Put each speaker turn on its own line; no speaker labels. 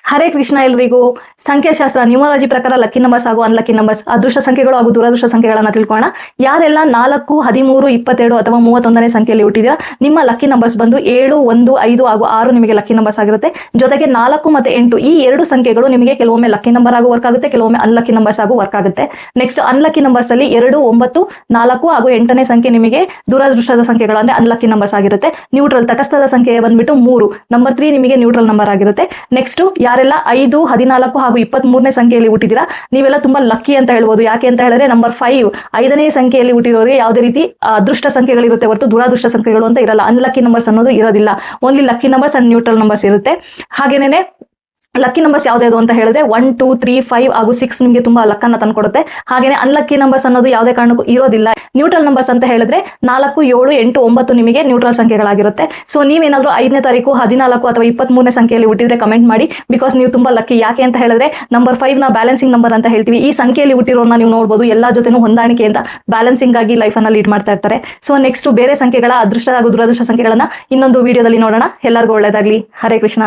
ಹರೇ ಕೃಷ್ಣ ಎಲ್ರಿಗೂ. ಸಂಖ್ಯಾಶಾಸ್ತ್ರ ನ್ಯೂಮರಾಲಜಿ ಪ್ರಕಾರ ಲಕ್ಕಿ ನಂಬರ್ಸ್ ಹಾಗೂ ಅನ್ಲಕ್ಕಿ ನಂಬರ್ಸ್, ಅದೃಷ್ಟ ಸಂಖ್ಯೆಗಳು ಹಾಗೂ ದುರದೃಷ್ಟ ಸಂಖ್ಯೆಗಳನ್ನ ತಿಳ್ಕೊಳ್ಳೋಣ. ಯಾರೆಲ್ಲ 4, 13, 22 ಅಥವಾ 31ನೇ ಸಂಖ್ಯೆಯಲ್ಲಿ ಹುಟ್ಟಿದೀರಾ, ನಿಮ್ಮ ಲಕ್ಕಿ ನಂಬರ್ಸ್ ಬಂದು 7, 1, 5 ಹಾಗೂ 6 ನಿಮಗೆ ಲಕ್ಕಿ ನಂಬರ್ಸ್ ಆಗಿರುತ್ತೆ. ಜೊತೆಗೆ 4 ಮತ್ತು 8 ಈ 2 ಸಂಖ್ಯೆಗಳು ನಿಮಗೆ ಕೆಲವೊಮ್ಮೆ ಲಕ್ಕಿ ನಂಬರ್ ಆಗೂ ವರ್ಕ್ ಆಗುತ್ತೆ, ಕೆಲವೊಮ್ಮೆ ಅನ್ಲಕ್ಕಿ ನಂಬರ್ಸ್ ಆಗೂ ವರ್ಕ್ ಆಗುತ್ತೆ. ನೆಕ್ಸ್ಟ್ ಅನ್ಲಕ್ಕಿ ನಂಬರ್ಸ್ ಅಲ್ಲಿ 2, 9, 4 ಹಾಗೂ 8ನೇ ಸಂಖ್ಯೆ ನಿಮಗೆ ದುರದೃಷ್ಟದ ಸಂಖ್ಯೆಗಳು ಅಂದ್ರೆ ಅನ್ಲಕ್ಕಿ ನಂಬರ್ಸ್ ಆಗಿರುತ್ತೆ. ನ್ಯೂಟ್ರಲ್ ತಟಸ್ಥದ ಸಂಖ್ಯೆ ಬಂದ್ಬಿಟ್ಟು 3, ನಂಬರ್ 3 ನಿಮಗೆ ನ್ಯೂಟ್ರಲ್ ನಂಬರ್ ಆಗಿರುತ್ತೆ. ನೆಕ್ಸ್ಟ್ ಯಾರೆಲ್ಲ 5, 14 ಹಾಗೂ 23ನೇ ಸಂಖ್ಯೆಯಲ್ಲಿ ಹುಟ್ಟಿದಿರಾ, ನೀವೆಲ್ಲ ತುಂಬಾ ಲಕ್ಕಿ ಅಂತ ಹೇಳ್ಬೋದು. ಯಾಕೆ ಅಂತ ಹೇಳಿದ್ರೆ ನಂಬರ್ 5 5ನೇ ಸಂಖ್ಯೆಯಲ್ಲಿ ಹುಟ್ಟಿರೋರಿಗೆ ಯಾವುದೇ ರೀತಿ ಅದೃಷ್ಟ ಸಂಖ್ಯೆಗಳಿರುತ್ತೆ ಹೊರತು ದುರಾದೃಷ್ಟ ಸಂಖ್ಯೆಗಳು ಅಂತ ಇರಲ್ಲ. ಅನ್ಲಕ್ಕಿ ನಂಬರ್ಸ್ ಅನ್ನೋದು ಇರೋದಿಲ್ಲ. Only lucky numbers and neutral numbers ಇರುತ್ತೆ. ಹಾಗೇನೇ ಲಕ್ಕಿ ನಂಬರ್ಸ್ ಯಾವ್ದು ಅಂತ ಹೇಳಿದ್ರೆ 1, 2, 3, 5 ಹಾಗೂ 6 ನಿಮಗೆ ತುಂಬಾ ಲಕ್ಕನ್ನ ತಂದ್ಕೊಡುತ್ತೆ. ಹಾಗೇನೆ ಅನ್ಲಕ್ಕಿ ನಂಬರ್ಸ್ ಅನ್ನೋದು ಯಾವುದೇ ಕಾರಣಕ್ಕೂ ಇರೋದಿಲ್ಲ. ನ್ಯೂಟ್ರಲ್ ನಂಬರ್ಸ್ ಅಂತ ಹೇಳಿದ್ರೆ 4, 7, 8, 9 ನಿಮಗೆ ನ್ಯೂಟ್ರಲ್ ಸಂಖ್ಯೆಗಳಾಗಿರುತ್ತೆ. ಸೊ ನೀವೇನಾದ್ರೂ 5ನೇ ತಾರೀಕು 14 ಅಥವಾ 23ನೇ ಸಂಖ್ಯೆಯಲ್ಲಿ ಹುಟ್ಟಿದ್ರೆ ಕಮೆಂಟ್ ಮಾಡಿ, ಬಿಕಾಸ್ ನೀವು ತುಂಬಾ ಲಕ್ಕಿ. ಯಾಕೆ ಅಂತ ಹೇಳಿದ್ರೆ ನಂಬರ್ 5 ನ ಬ್ಯಾಲೆನ್ಸಿಂಗ್ ನಂಬರ್ ಅಂತ ಹೇಳ್ತೀವಿ. ಈ ಸಂಖ್ಯೆಯಲ್ಲಿ ಹುಟ್ಟಿರೋರ್ನ ನೀವು ನೋಡಬಹುದು, ಎಲ್ಲಾ ಜೊತೆನೂ ಹೊಂದಾಣಿಕೆ ಅಂತ ಬ್ಯಾಲೆನ್ಸಿಂಗ್ ಆಗಿ ಲೈಫ್ ಅನ್ನ ಲೀಡ್ ಮಾಡ್ತಾ ಇರ್ತಾರೆ. ಸೊ ನೆಕ್ಸ್ಟ್ ಬೇರೆ ಸಂಖ್ಯೆಗಳ ಅದೃಷ್ಟ ಹಾಗೂ ದುರದೃಷ್ಟ ಸಂಖ್ಯೆಗಳನ್ನ ಇನ್ನೊಂದು ವಿಡಿಯೋದಲ್ಲಿ ನೋಡೋಣ. ಎಲ್ಲರಿಗೂ ಒಳ್ಳೇದಾಗ್ಲಿ. ಹರೇ ಕೃಷ್ಣ.